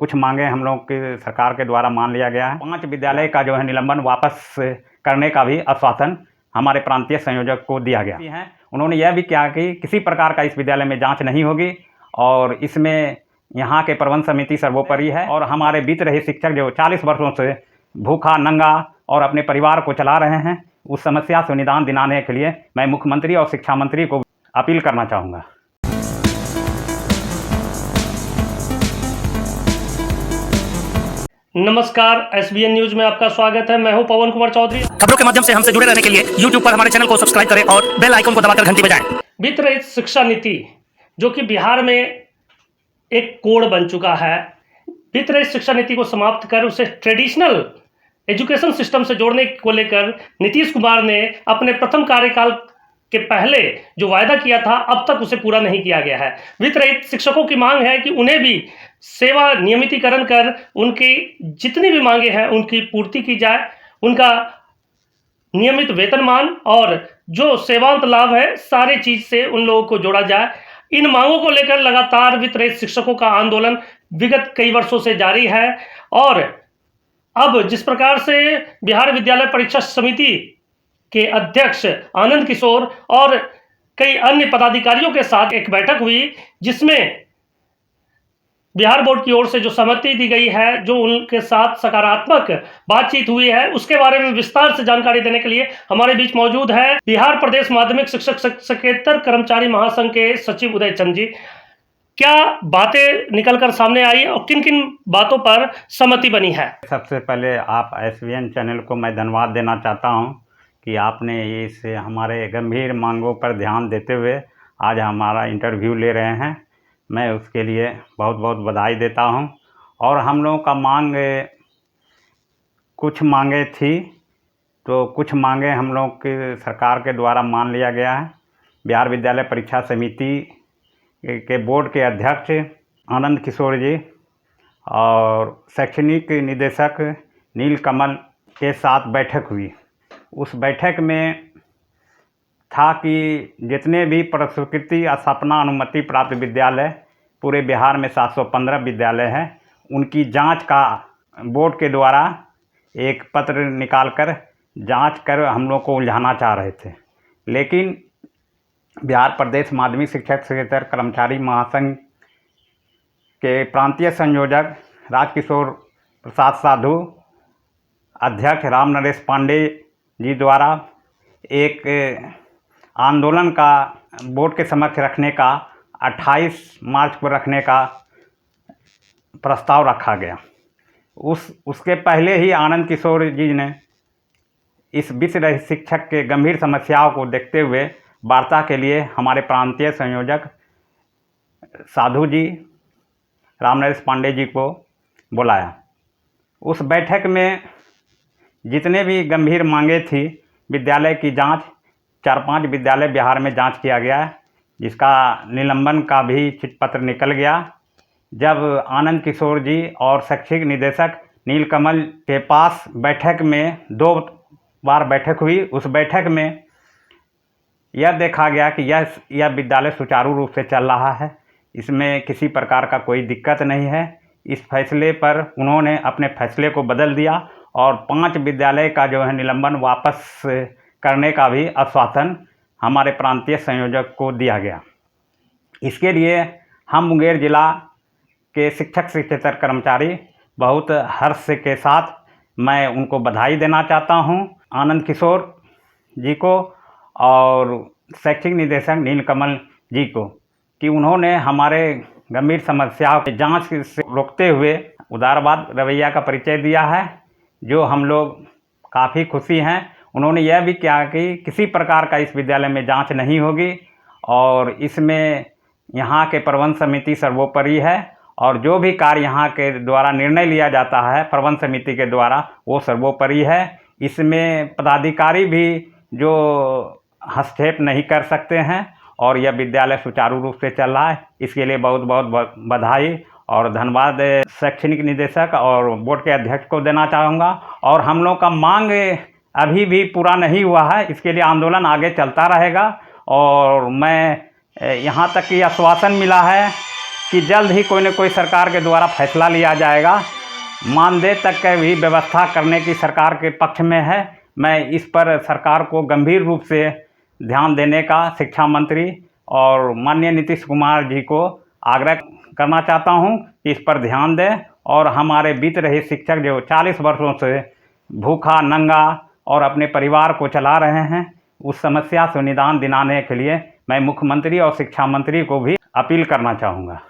कुछ मांगे हम लोग की सरकार के द्वारा मान लिया गया है। 5 विद्यालय का जो है निलंबन वापस करने का भी आश्वासन हमारे प्रांतीय संयोजक को दिया गया है। उन्होंने यह भी कहा कि किसी प्रकार का इस विद्यालय में जांच नहीं होगी और इसमें यहाँ के प्रबंध समिति सर्वोपरि है। और हमारे बीत रहे शिक्षक जो 40 वर्षों से भूखा नंगा और अपने परिवार को चला रहे हैं, उस समस्या से निदान दिलाने के लिए मैं मुख्यमंत्री और शिक्षा मंत्री को अपील करना चाहूँगा। नमस्कार, SBN न्यूज में आपका स्वागत है। मैं हूं पवन कुमार चौधरी। खबरों के माध्यम से हमसे जुड़े रहने के लिए YouTube पर हमारे चैनल को सब्सक्राइब करें और बेल आइकन को दबाकर घंटी बजाएं। वित्त रहित शिक्षा नीति जो कि बिहार में एक कोड बन चुका है, वित्त रहित शिक्षा नीति को समाप्त कर उसे ट्रेडिशनल एजुकेशन सिस्टम से जोड़ने को लेकर नीतीश कुमार ने अपने प्रथम कार्यकाल के पहले जो वायदा किया था, अब तक उसे पूरा नहीं किया गया है। वित्त रहित शिक्षकों की मांग है कि उन्हें भी सेवा नियमितीकरण कर उनकी जितनी भी मांगे हैं उनकी पूर्ति की जाए, उनका नियमित वेतनमान और जो सेवांत लाभ है सारे चीज से उन लोगों को जोड़ा जाए। इन मांगों को लेकर लगातार वित्त रहित शिक्षकों का आंदोलन विगत कई वर्षों से जारी है और अब जिस प्रकार से बिहार विद्यालय परीक्षा समिति के अध्यक्ष आनंद किशोर और कई अन्य पदाधिकारियों के साथ एक बैठक हुई, जिसमें बिहार बोर्ड की ओर से जो सहमति दी गई है, जो उनके साथ सकारात्मक बातचीत हुई है, उसके बारे में विस्तार से जानकारी देने के लिए हमारे बीच मौजूद है बिहार प्रदेश माध्यमिक शिक्षक सचेतर कर्मचारी महासंघ के सचिव उदय चंद जी। क्या बातें निकलकर सामने आई और किन किन बातों पर सहमति बनी है? सबसे पहले आप SBN चैनल को मैं धन्यवाद देना चाहता हूं कि आपने इस हमारे गंभीर मांगों पर ध्यान देते हुए आज हमारा इंटरव्यू ले रहे हैं। मैं उसके लिए बहुत बहुत बधाई देता हूं। और हम लोगों का मांग कुछ मांगे थी, तो कुछ मांगे हम लोग की सरकार के द्वारा मान लिया गया है। बिहार विद्यालय परीक्षा समिति के बोर्ड के अध्यक्ष आनंद किशोर जी और शैक्षणिक निदेशक नीलकमल के साथ बैठक हुई। उस बैठक में था कि जितने भी प्रस्वीकृति स्थापना अनुमति प्राप्त विद्यालय पूरे बिहार में 715 विद्यालय हैं, उनकी जांच का बोर्ड के द्वारा एक पत्र निकालकर जांच कर हम लोग को उलझाना चाह रहे थे। लेकिन बिहार प्रदेश माध्यमिक शिक्षक सचेतर कर्मचारी महासंघ के प्रांतीय संयोजक राजकिशोर प्रसाद साधु, अध्यक्ष राम नरेश पांडे जी द्वारा एक आंदोलन का बोर्ड के समक्ष रखने का 28 मार्च को रखने का प्रस्ताव रखा गया। उसके पहले ही आनंद किशोर जी ने इस वित्त रहित शिक्षक के गंभीर समस्याओं को देखते हुए वार्ता के लिए हमारे प्रांतीय संयोजक साधु जी, रामनरेश पांडे जी को बुलाया। उस बैठक में जितने भी गंभीर मांगे थी, विद्यालय की जांच 4-5 विद्यालय बिहार में जांच किया गया है, जिसका निलंबन का भी चिट्ठपत्र निकल गया। जब आनंद किशोर जी और शैक्षिक निदेशक नीलकमल के पास बैठक में 2 बार बैठक हुई, उस बैठक में यह देखा गया कि यह विद्यालय सुचारू रूप से चल रहा है, इसमें किसी प्रकार का कोई दिक्कत नहीं है। इस फैसले पर उन्होंने अपने फैसले को बदल दिया और 5 विद्यालय का जो है निलंबन वापस करने का भी आश्वासन हमारे प्रांतीय संयोजक को दिया गया। इसके लिए हम मुंगेर जिला के शिक्षक सचेतर कर्मचारी बहुत हर्ष के साथ मैं उनको बधाई देना चाहता हूं, आनंद किशोर जी को और शैक्षिक निदेशक नीलकमल जी को, कि उन्होंने हमारे गंभीर समस्याओं की जांच से रोकते हुए उदारवाद रवैया का परिचय दिया है, जो हम लोग काफ़ी खुशी हैं। उन्होंने यह भी कहा कि किसी प्रकार का इस विद्यालय में जांच नहीं होगी और इसमें यहाँ के प्रबंध समिति सर्वोपरि है और जो भी कार्य यहाँ के द्वारा निर्णय लिया जाता है प्रबंध समिति के द्वारा, वो सर्वोपरि है। इसमें पदाधिकारी भी जो हस्तक्षेप नहीं कर सकते हैं और यह विद्यालय सुचारू रूप से चल रहा है। इसके लिए बहुत बहुत बधाई और धन्यवाद शैक्षणिक निदेशक और बोर्ड के अध्यक्ष को देना चाहूँगा। और हम लोग का मांग अभी भी पूरा नहीं हुआ है, इसके लिए आंदोलन आगे चलता रहेगा। और मैं यहाँ तक कि आश्वासन मिला है कि जल्द ही कोई न कोई सरकार के द्वारा फैसला लिया जाएगा। मानदेय तक की भी व्यवस्था करने की सरकार के पक्ष में है। मैं इस पर सरकार को गंभीर रूप से ध्यान देने का शिक्षा मंत्री और माननीय नीतीश कुमार जी को आग्रह करना चाहता हूं कि इस पर ध्यान दें और हमारे बीत रहे शिक्षक जो 40 वर्षों से भूखा नंगा और अपने परिवार को चला रहे हैं, उस समस्या से निदान दिलाने के लिए मैं मुख्यमंत्री और शिक्षा मंत्री को भी अपील करना चाहूँगा।